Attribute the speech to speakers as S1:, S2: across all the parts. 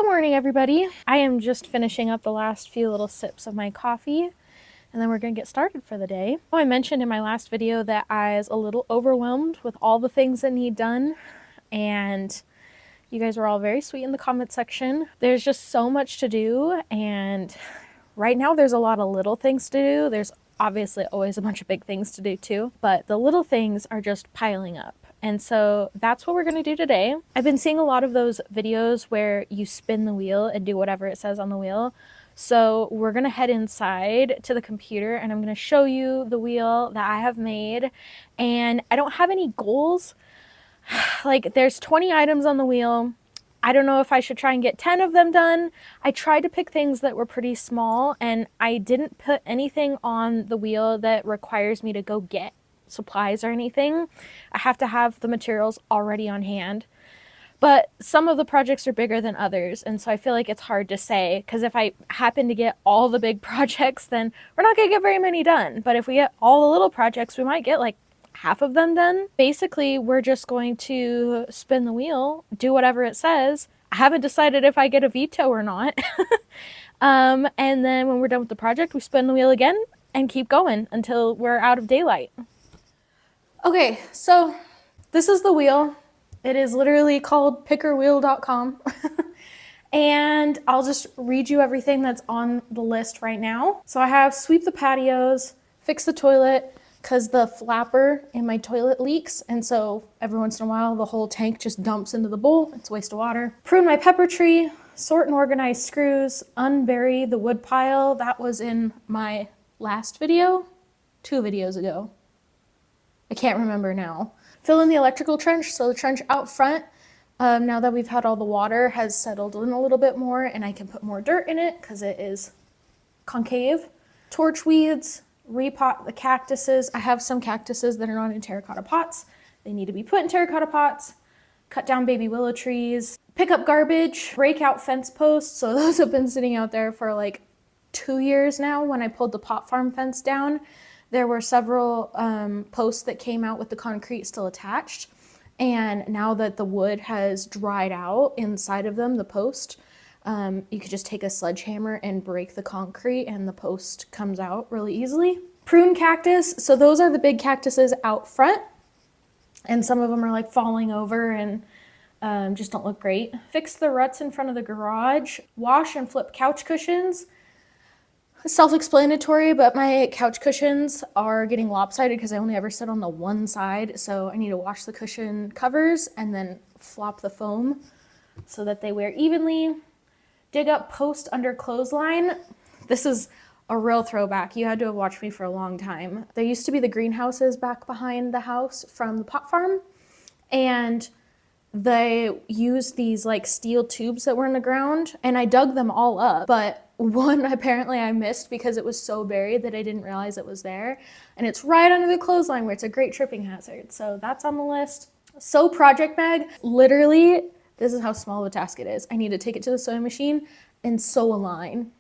S1: Good morning, everybody. I am just finishing up the last few little sips of my coffee, and then we're going to get started for the day. I mentioned in my last video that I was a little overwhelmed with all the things that need done, and you guys were all very sweet in the comment section. There's just so much to do, and right now there's a lot of little things to do. There's obviously always a bunch of big things to do too, but the little things are just piling up. And so that's what we're going to do today. I've been seeing a lot of those videos where you spin the wheel and do whatever it says on the wheel. So we're going to head inside to the computer and I'm going to show you the wheel that I have made. And I don't have any goals. Like, there's 20 items on the wheel. I don't know if I should try and get 10 of them done. I tried to pick things that were pretty small, and I didn't put anything on the wheel that requires me to go get supplies or anything. I have to have the materials already on hand. But some of the projects are bigger than others, and so I feel like it's hard to say, because if I happen to get all the big projects, then we're not going to get very many done. But if we get all the little projects, we might get like half of them done. Basically, we're just going to spin the wheel, do whatever it says. I haven't decided if I get a veto or not. And then when we're done with the project, we spin the wheel again and keep going until we're out of daylight. Okay, so this is the wheel. It is literally called pickerwheel.com. And I'll just read you everything that's on the list right now. So I have sweep the patios, fix the toilet, because the flapper in my toilet leaks, and so every once in a while the whole tank just dumps into the bowl. It's a waste of water. Prune my pepper tree, sort and organize screws, unbury the wood pile. That was in my last video, 2 videos ago. I can't remember now. Fill in the electrical trench, so the trench out front, now that we've had all the water, has settled in a little bit more and I can put more dirt in it because it is concave. Torch weeds, repot the cactuses. I have some cactuses that are not in terracotta pots. They need to be put in terracotta pots. Cut down baby willow trees. Pick up garbage. Break out fence posts. So those have been sitting out there for like 2 years now. When I pulled the pot farm fence down, there were several posts that came out with the concrete still attached. And now that the wood has dried out inside of them, the post, you could just take a sledgehammer and break the concrete and the post comes out really easily. Prune cactus. So those are the big cactuses out front. And some of them are like falling over and just don't look great. Fix the ruts in front of the garage. Wash and flip couch cushions. Self-explanatory, but my couch cushions are getting lopsided because I only ever sit on the one side. So I need to wash the cushion covers and then flop the foam so that they wear evenly. Dig up post under clothesline. This is a real throwback. You had to have watched me for a long time. There used to be the greenhouses back behind the house from the pot farm, and they used these like steel tubes that were in the ground, and I dug them all up, but one apparently I missed because it was so buried that I didn't realize it was there, and it's right under the clothesline where it's a great tripping hazard. So that's on the list. Sew project bag. Literally, this is how small of a task it is. I need to take it to the sewing machine and sew a line.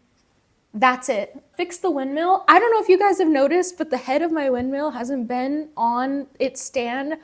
S1: That's it. Fix the windmill. I don't know if you guys have noticed, but the head of my windmill hasn't been on its stand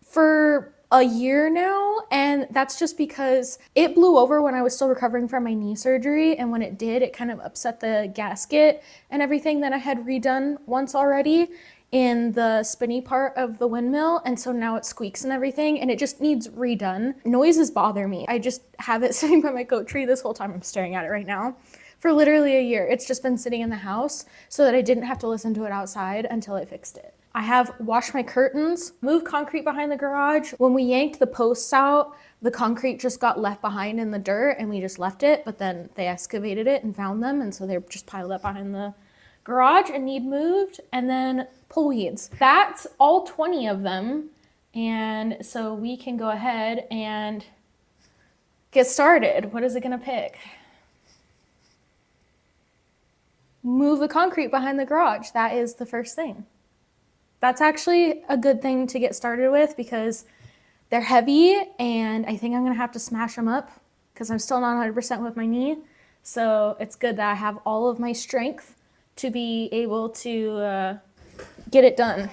S1: for a year now, and that's just because it blew over when I was still recovering from my knee surgery, and when it did, it kind of upset the gasket and everything that I had redone once already in the spinny part of the windmill, and so now it squeaks and everything, and it just needs redone. Noises bother me. I just have it sitting by my goat tree this whole time. I'm staring at it right now. For literally a year. It's just been sitting in the house so that I didn't have to listen to it outside until I fixed it. I have washed my curtains, moved concrete behind the garage. When we yanked the posts out, the concrete just got left behind in the dirt and we just left it, but then they excavated it and found them, and so they're just piled up behind the garage and need moved. And then pull weeds. That's all 20 of them, and so we can go ahead and get started. What is it gonna pick? Move the concrete behind the garage. That is the first thing. That's actually a good thing to get started with because they're heavy and I think I'm gonna have to smash them up because I'm still not 100% with my knee. So it's good that I have all of my strength to be able to get it done.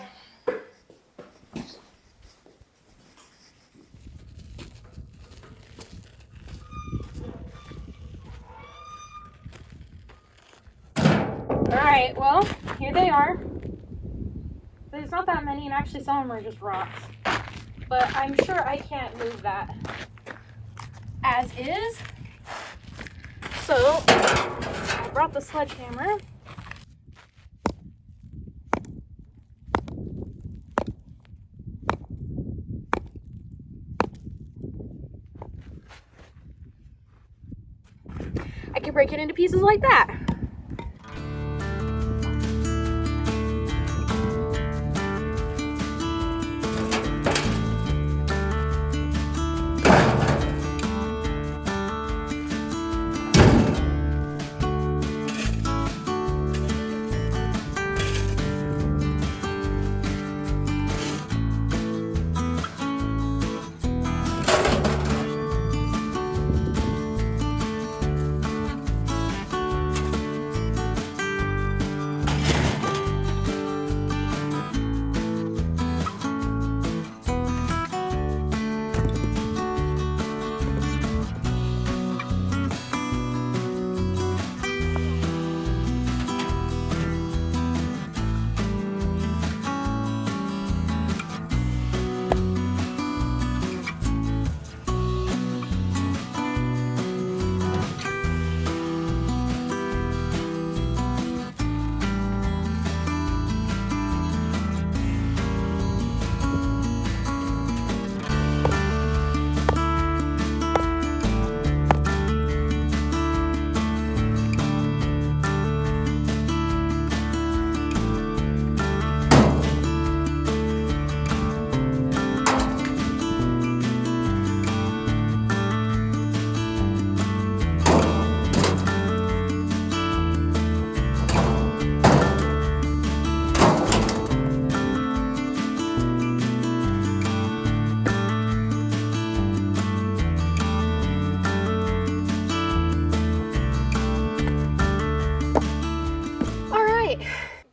S1: right, well, here they are. There's not that many, and actually some of them are just rocks. But I'm sure I can't move that as is. So I brought the sledgehammer. I can break it into pieces like that.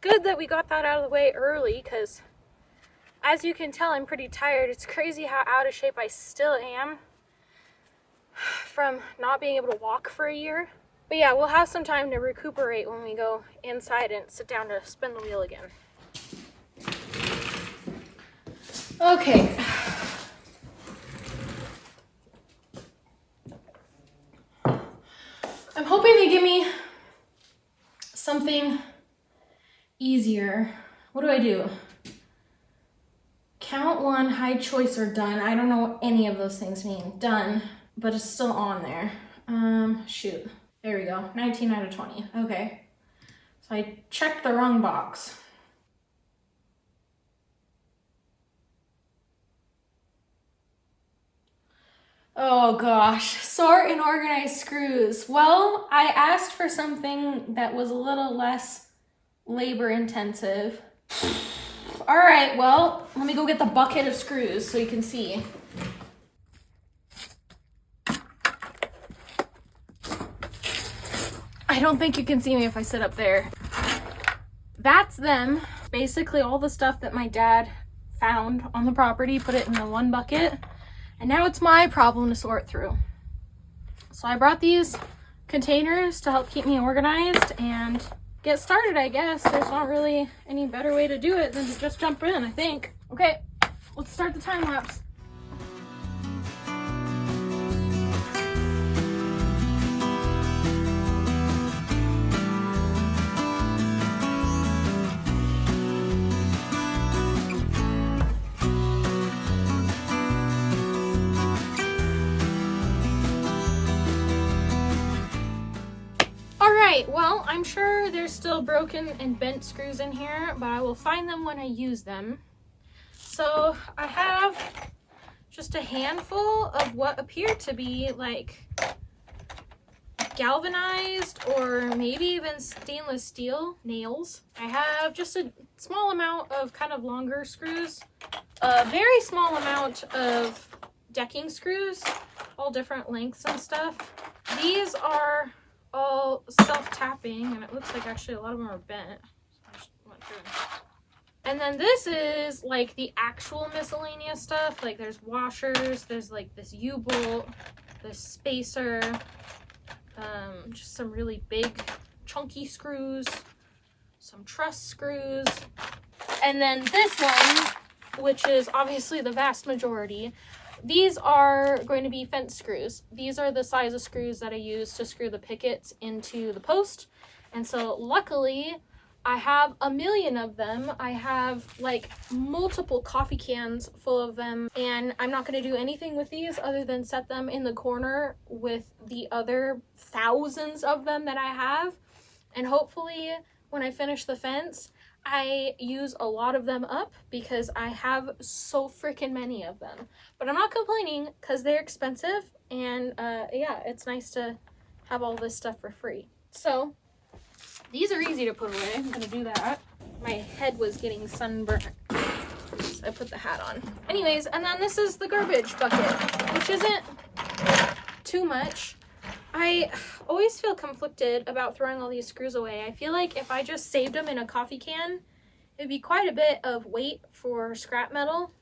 S1: Good that we got that out of the way early, because as you can tell, I'm pretty tired. It's crazy how out of shape I still am from not being able to walk for a year. But yeah, we'll have some time to recuperate when we go inside and sit down to spin the wheel again. Okay. I'm hoping they give me something easier. What do I do? Count one, hide choice, or done. I don't know what any of those things mean. Done, but it's still on there. Shoot. There we go. 19 out of 20. Okay. So I checked the wrong box. Oh gosh, sort and organize screws. Well, I asked for something that was a little less labor intensive. All right, well, let me go get the bucket of screws so you can see. I don't think you can see me if I sit up there. That's them. Basically all the stuff that my dad found on the property, put it in the one bucket. And now it's my problem to sort through. So I brought these containers to help keep me organized and get started, I guess. There's not really any better way to do it than to just jump in, I think. Okay, let's start the time lapse. Alright, well, I'm sure there's still broken and bent screws in here, but I will find them when I use them. So I have just a handful of what appear to be like galvanized or maybe even stainless steel nails. I have just a small amount of kind of longer screws, a very small amount of decking screws, all different lengths and stuff. These are all self-tapping, and it looks like actually a lot of them are bent. I just went through them. And then this is like the actual miscellaneous stuff. Like there's washers, there's like this U-bolt, this spacer, just some really big chunky screws. some truss screws. And then this one, which is obviously the vast majority, these are going to be fence screws. These are the size of screws that I use to screw the pickets into the post. And so luckily I have a million of them. I have like multiple coffee cans full of them, and I'm not going to do anything with these other than set them in the corner with the other thousands of them that I have. And hopefully when I finish the fence, I use a lot of them up because I have so freaking many of them. But I'm not complaining because they're expensive, and yeah, it's nice to have all this stuff for free. So these are easy to put away. I'm gonna do that. My head was getting sunburned, so I put the hat on. Anyways, and then this is the garbage bucket, which isn't too much. I always feel conflicted about throwing all these screws away. I feel like if I just saved them in a coffee can, it'd be quite a bit of weight for scrap metal,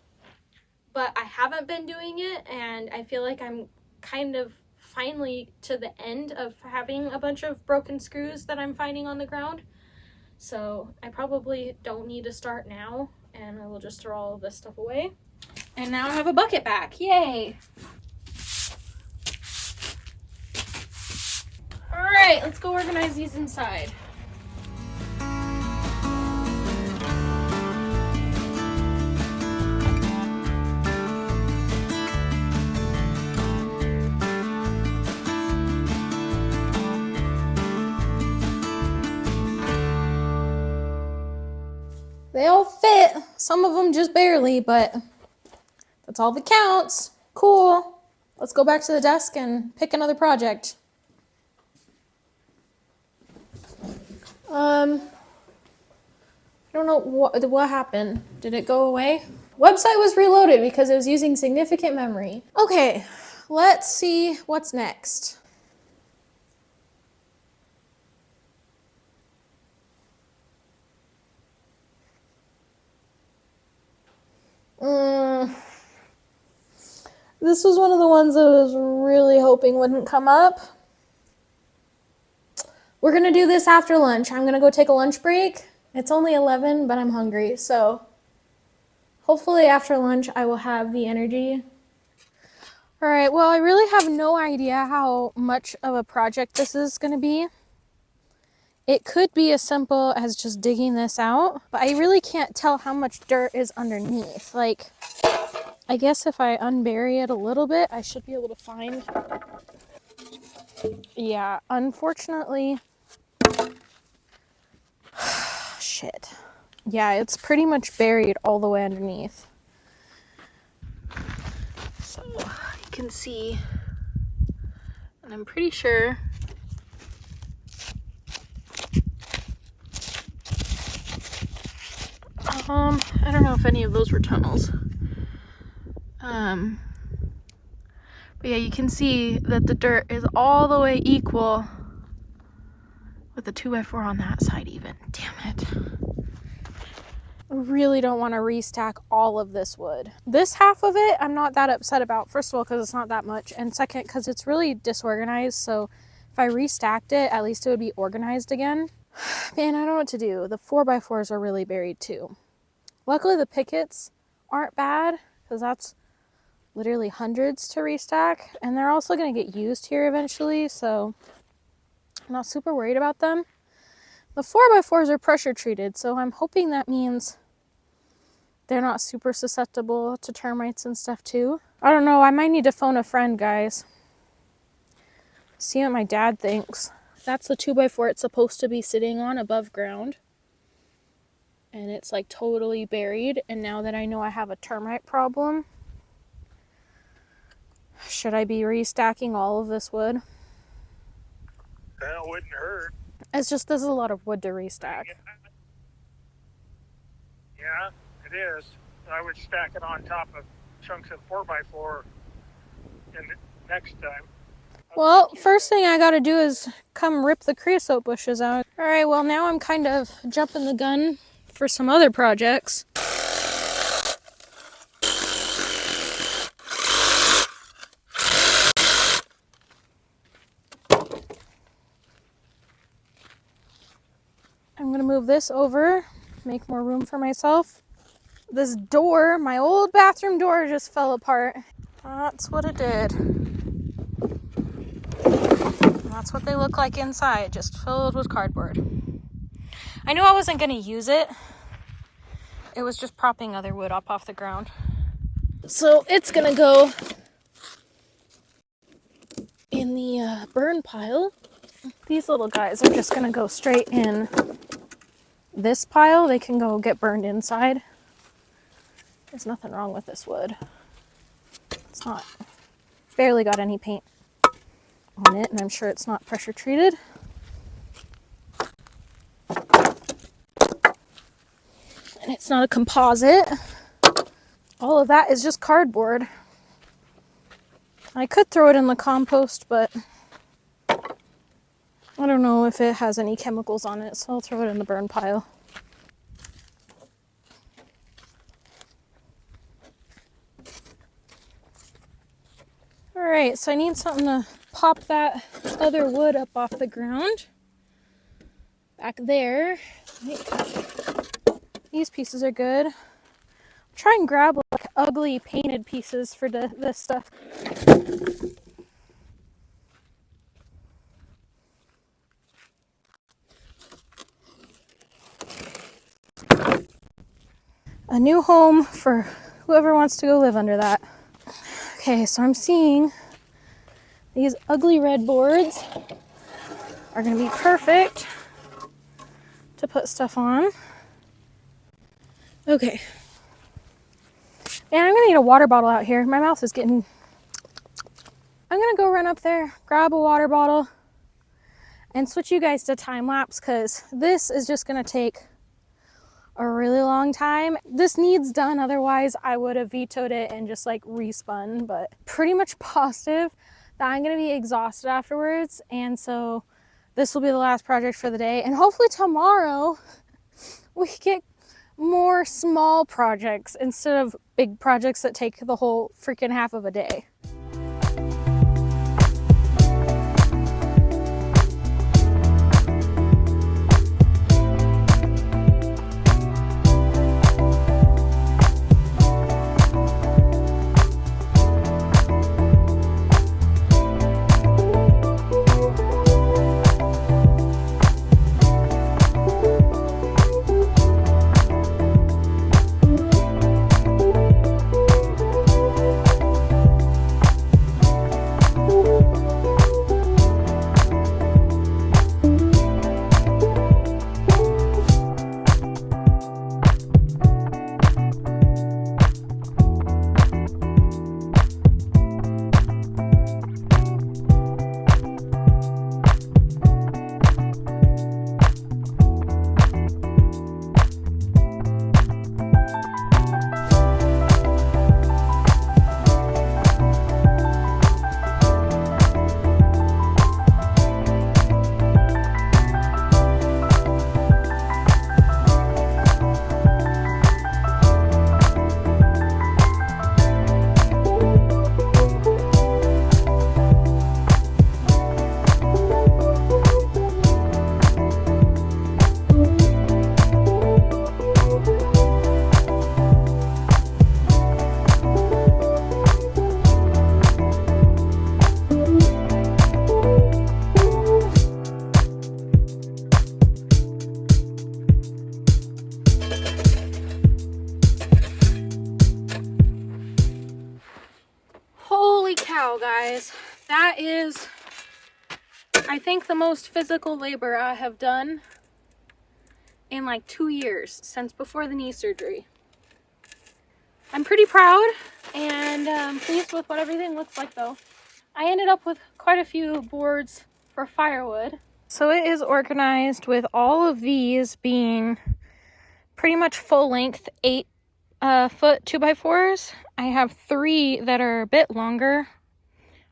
S1: but I haven't been doing it, and I feel like I'm kind of finally to the end of having a bunch of broken screws that I'm finding on the ground. So I probably don't need to start now, and I will just throw all of this stuff away. And now I have a bucket back. Yay! Alright, let's go organize these inside. They all fit. Some of them just barely, but that's all that counts. Cool. Let's go back to the desk and pick another project. I don't know what happened. Did it go away? Website was reloaded because it was using significant memory. Okay, let's see what's next. This was one of the ones I was really hoping wouldn't come up. We're gonna do this after lunch. I'm gonna go take a lunch break. It's only 11, but I'm hungry, so hopefully after lunch I will have the energy. All right, well, I really have no idea how much of a project this is gonna be. It could be as simple as just digging this out, but I really can't tell how much dirt is underneath. Like, I guess if I unbury it a little bit, I should be able to find. Yeah, unfortunately, shit. Yeah, it's pretty much buried all the way underneath. So you can see, and I'm pretty sure I don't know if any of those were tunnels. But yeah, you can see that the dirt is all the way equal with the 2x4 on that side even. Damn it. I really don't want to restack all of this wood. This half of it, I'm not that upset about. First of all, because it's not that much. And second, because it's really disorganized. So if I restacked it, at least it would be organized again. Man, I don't know what to do. The 4x4s are really buried too. Luckily, the pickets aren't bad, because that's literally hundreds to restack. And they're also going to get used here eventually, so I'm not super worried about them. The 4x4s are pressure treated, so I'm hoping that means they're not super susceptible to termites and stuff too. I don't know, I might need to phone a friend, guys. See what my dad thinks. That's the 2x4 it's supposed to be sitting on above ground. And it's like totally buried. And now that I know I have a termite problem, should I be restacking all of this wood?
S2: That wouldn't hurt.
S1: It's just, this is a lot of wood to restack.
S2: Yeah, it is. I would stack it on top of chunks of 4x4 next time.
S1: Well, first thing I gotta do is come rip the creosote bushes out. All right, well, now I'm kind of jumping the gun for some other projects. I'm gonna move this over, make more room for myself. This door, my old bathroom door, just fell apart. That's what it did. That's what they look like inside, just filled with cardboard. I knew I wasn't going to use it. It was just propping other wood up off the ground. So it's going to go in the burn pile. These little guys are just going to go straight in this pile. They can go get burned inside. There's nothing wrong with this wood. It's not, barely got any paint on it, and I'm sure it's not pressure treated. And it's not a composite. All of that is just cardboard. I could throw it in the compost, but I don't know if it has any chemicals on it, so I'll throw it in the burn pile. Alright, so I need something to pop that other wood up off the ground. Back there. These pieces are good. Try and grab like ugly painted pieces for this stuff. A new home for whoever wants to go live under that. Okay, so I'm seeing these ugly red boards are going to be perfect to put stuff on. Okay. And I'm going to need a water bottle out here. My mouth is getting... I'm going to go run up there, grab a water bottle, and switch you guys to time lapse because this is just going to take a really long time. This needs done, otherwise I would have vetoed it and just like respun, but pretty much positive that I'm going to be exhausted afterwards, and so this will be the last project for the day, and hopefully tomorrow we get more small projects instead of big projects that take the whole freaking half of a day. Guys, that is, I think, the most physical labor I have done in like 2 years since before the knee surgery. I'm pretty proud and pleased with what everything looks like though. I ended up with quite a few boards for firewood. So it is organized with all of these being pretty much full length 8-foot 2x4s. I have 3 that are a bit longer.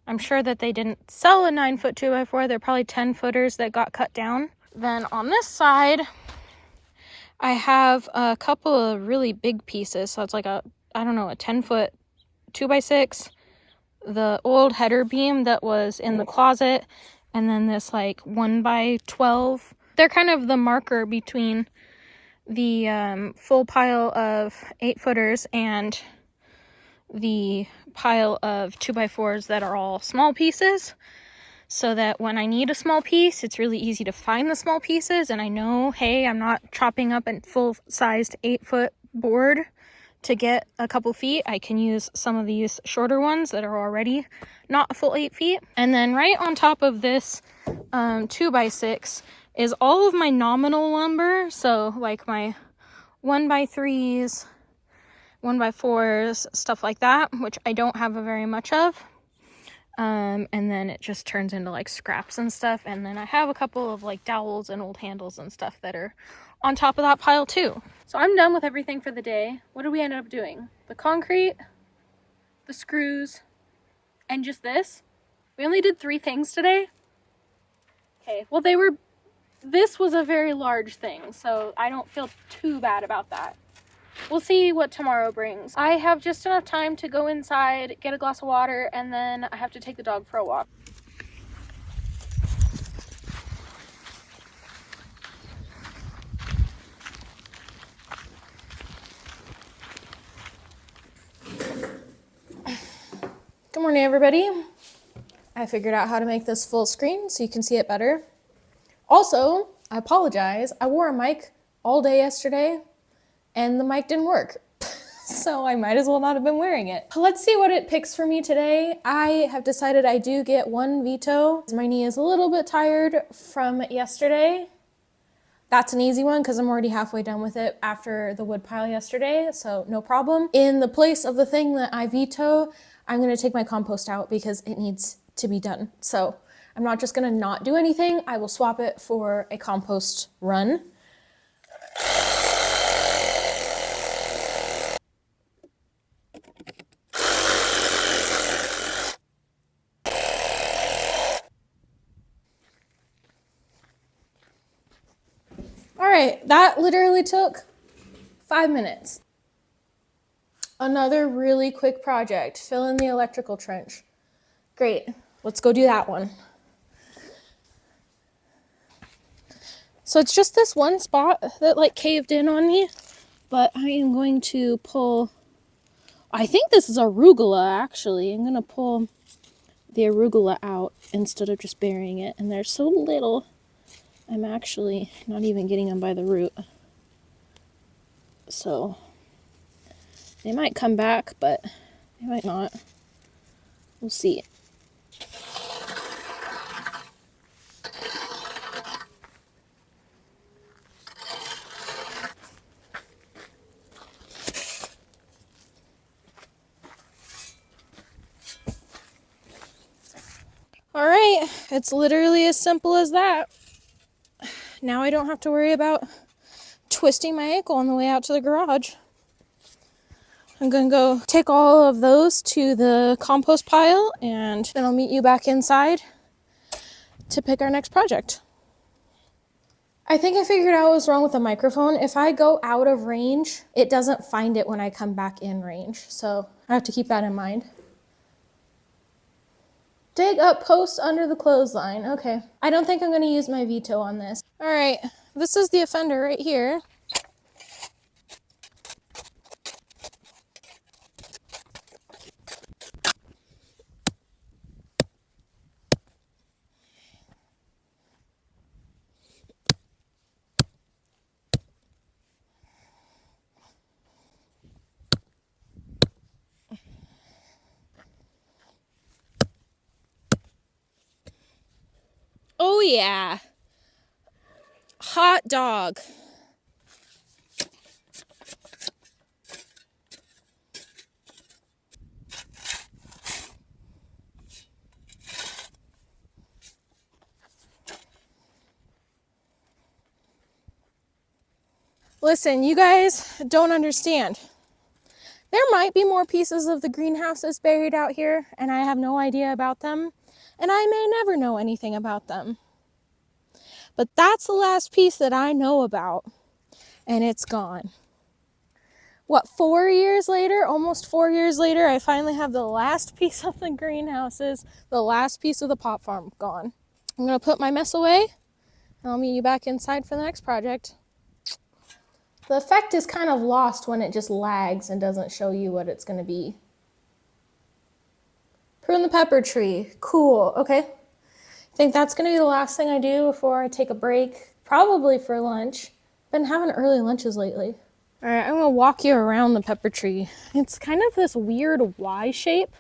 S1: I'm sure that they didn't sell a 9-foot 2x4. They're probably 10-footers that got cut down. Then on this side, I have a couple of really big pieces. So it's like a 10-foot 2x6, the old header beam that was in the closet, and then this like 1x12. they're kind of the marker between the full pile of 8-footers and the pile of 2x4s that are all small pieces, so that when I need a small piece, it's really easy to find the small pieces, and I know, hey, I'm not chopping up a full-sized 8-foot board to get a couple feet. I can use some of these shorter ones that are already not a full 8 feet. And then right on top of this 2x6 is all of my nominal lumber, so like my 1x3s, 1x4s, stuff like that, which I don't have a very much of. And then it just turns into like scraps and stuff. And then I have a couple of like dowels and old handles and stuff that are on top of that pile too. So I'm done with everything for the day. What did we end up doing? The concrete, the screws, and just this. We only did 3 things today. Okay, well this was a very large thing, so I don't feel too bad about that. We'll see what tomorrow brings. I have just enough time to go inside, get a glass of water, and then I have to take the dog for a walk. Good morning, everybody. I figured out how to make this full screen so you can see it better. Also, I apologize. I wore a mic all day yesterday and the mic didn't work. So I might as well not have been wearing it. Let's see what it picks for me today. I have decided I do get 1 veto. My knee is a little bit tired from yesterday. That's an easy one because I'm already halfway done with it after the wood pile yesterday, so no problem. In the place of the thing that I veto, I'm gonna take my compost out because it needs to be done. So I'm not just gonna not do anything. I will swap it for a compost run. All right, that literally took 5 minutes. Another really quick project, fill in the electrical trench. Great, let's go do that one. So it's just this one spot that like caved in on me, but I am going to pull, I think this is arugula actually. I'm gonna pull the arugula out instead of just burying it, and they're so little, I'm actually not even getting them by the root. So they might come back, but they might not. We'll see. All right, it's literally as simple as that. Now I don't have to worry about twisting my ankle on the way out to the garage. I'm gonna go take all of those to the compost pile, and then I'll meet you back inside to pick our next project. I think I figured out what was wrong with the microphone. If I go out of range, it doesn't find it when I come back in range. So I have to keep that in mind. Dig up post under the clothesline. Okay. I don't think I'm going to use my veto on this. All right. This is the offender right here. Oh yeah. Hot dog. Listen, you guys don't understand. There might be more pieces of the greenhouses buried out here, and I have no idea about them, and I may never know anything about them. But that's the last piece that I know about, and it's gone. What, 4 years later, almost 4 years later, I finally have the last piece of the greenhouses, the last piece of the pot farm gone. I'm gonna put my mess away, I'll meet you back inside for the next project. The effect is kind of lost when it just lags and doesn't show you what it's going to be. Prune the pepper tree. Cool. Okay. I think that's going to be the last thing I do before I take a break, probably for lunch. Been having early lunches lately. All right, I'm going to walk you around the pepper tree. It's kind of this weird Y shape.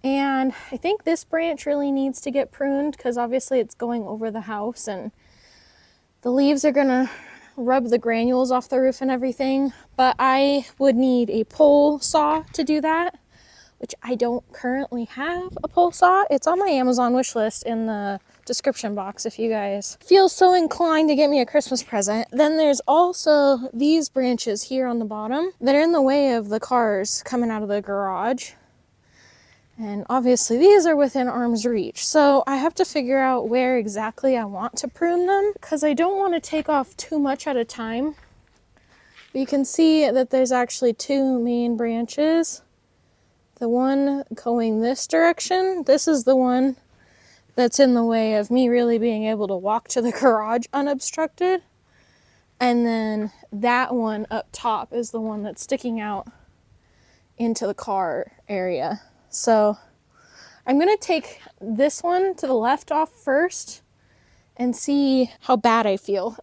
S1: And I think this branch really needs to get pruned because obviously it's going over the house and the leaves are going to rub the granules off the roof and everything. But I would need a pole saw to do that, which I don't currently have a pole saw. It's on my Amazon wish list in the description box if you guys feel so inclined to get me a Christmas present. Then there's also these branches here on the bottom that are in the way of the cars coming out of the garage. And obviously these are within arm's reach. So I have to figure out where exactly I want to prune them because I don't want to take off too much at a time. But you can see that there's actually two main branches. The one going this direction, this is the one that's in the way of me really being able to walk to the garage unobstructed. And then that one up top is the one that's sticking out into the car area. So I'm going to take this one to the left off first and see how bad I feel.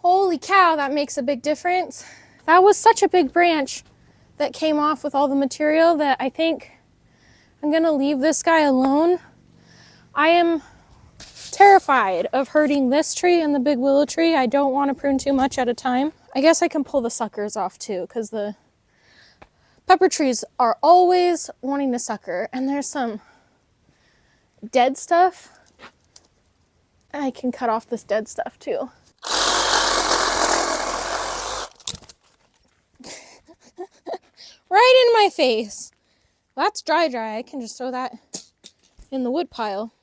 S1: Holy cow, that makes a big difference. That was such a big branch that came off with all the material that I think I'm gonna leave this guy alone. I am terrified of hurting this tree and the big willow tree. I don't want to prune too much at a time. I guess I can pull the suckers off too because the pepper trees are always wanting to sucker, and there's some dead stuff. I can cut off this dead stuff too. Right in my face. That's dry. I can just throw that in the wood pile.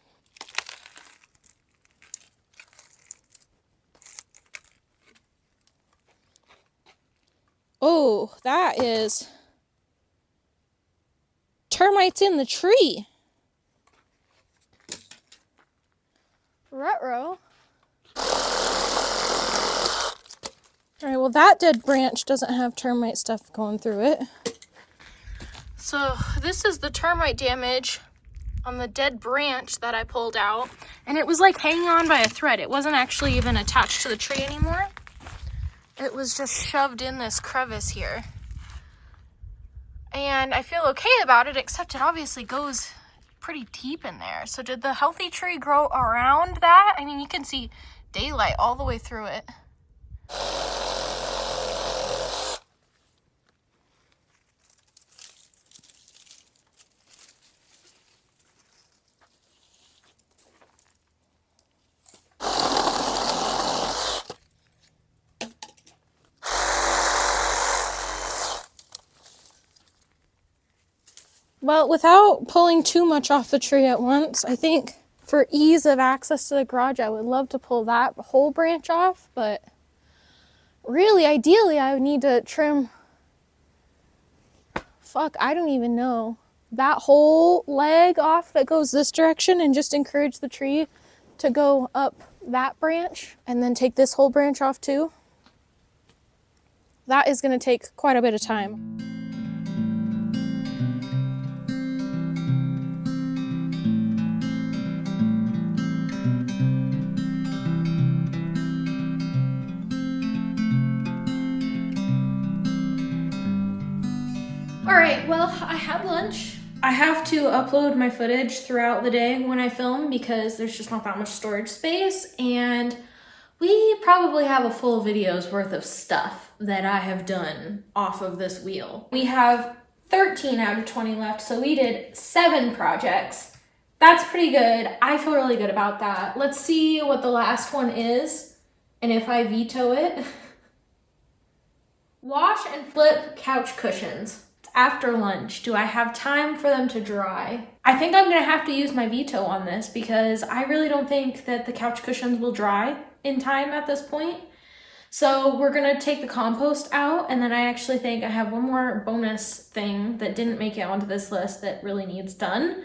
S1: Oh, that is termites in the tree. Ruh-roh. All right, well, that dead branch doesn't have termite stuff going through it. So this is the termite damage on the dead branch that I pulled out. And it was like hanging on by a thread. It wasn't actually even attached to the tree anymore. It was just shoved in this crevice here. And I feel okay about it, except it obviously goes pretty deep in there. So did the healthy tree grow around that? I mean, you can see daylight all the way through it. Well, without pulling too much off the tree at once, I think for ease of access to the garage, I would love to pull that whole branch off, but really, ideally, I would need to trim, I don't even know, that whole leg off that goes this direction and just encourage the tree to go up that branch and then take this whole branch off too. That is going to take quite a bit of time. Alright, well, I had lunch. I have to upload my footage throughout the day when I film because there's just not that much storage space, and we probably have a full video's worth of stuff that I have done off of this wheel. We have 13 out of 20 left, so we did 7 projects. That's pretty good. I feel really good about that. Let's see what the last one is and if I veto it. Wash and flip couch cushions. It's after lunch. Do I have time for them to dry? I think I'm gonna have to use my veto on this because I really don't think that the couch cushions will dry in time at this point. So we're gonna take the compost out, and then I actually think I have one more bonus thing that didn't make it onto this list that really needs done.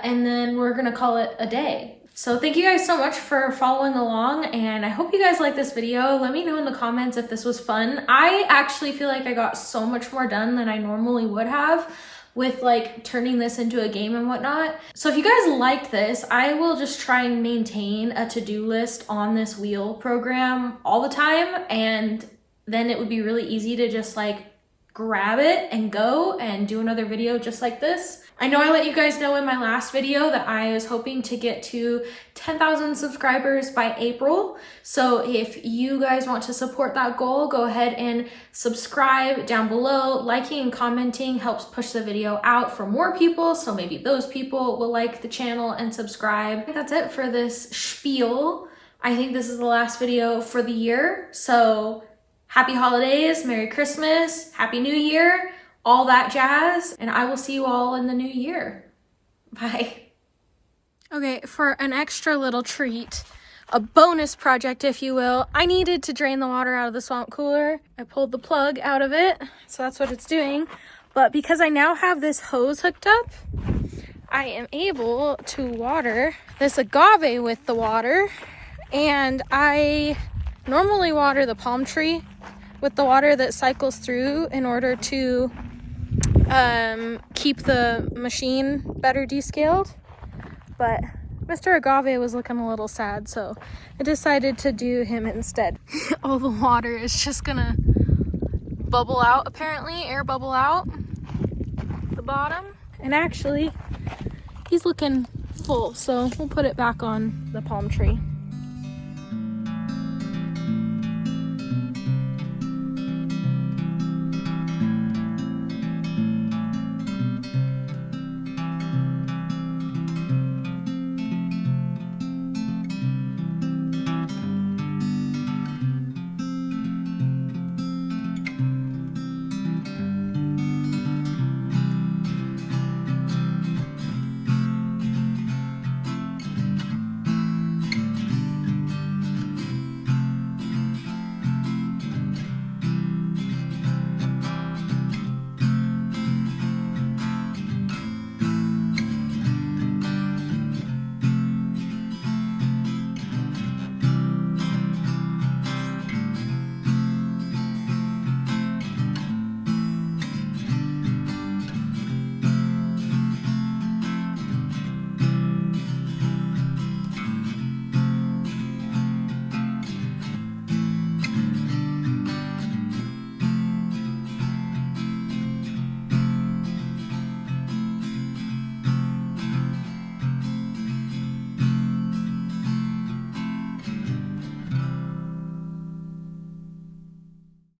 S1: And then we're gonna call it a day. So thank you guys so much for following along, and I hope you guys like this video. Let me know in the comments if this was fun. I actually feel like I got so much more done than I normally would have with like turning this into a game and whatnot. So if you guys liked this, I will just try and maintain a to-do list on this wheel program all the time, and then it would be really easy to just like grab it and go and do another video just like this. I know I let you guys know in my last video that I was hoping to get to 10,000 subscribers by April. So if you guys want to support that goal, go ahead and subscribe down below. Liking and commenting helps push the video out for more people, so maybe those people will like the channel and subscribe. I think that's it for this spiel. I think this is the last video for the year, so happy holidays, Merry Christmas, Happy New Year, all that jazz, and I will see you all in the new year. Bye. Okay, for an extra little treat, a bonus project, if you will, I needed to drain the water out of the swamp cooler. I pulled the plug out of it, so that's what it's doing. But because I now have this hose hooked up, I am able to water this agave with the water, and I normally water the palm tree with the water that cycles through in order to keep the machine better descaled. But Mr. Agave was looking a little sad, so I decided to do him instead. All the water is just gonna bubble out, apparently, air bubble out the bottom. And actually, he's looking full, so we'll put it back on the palm tree.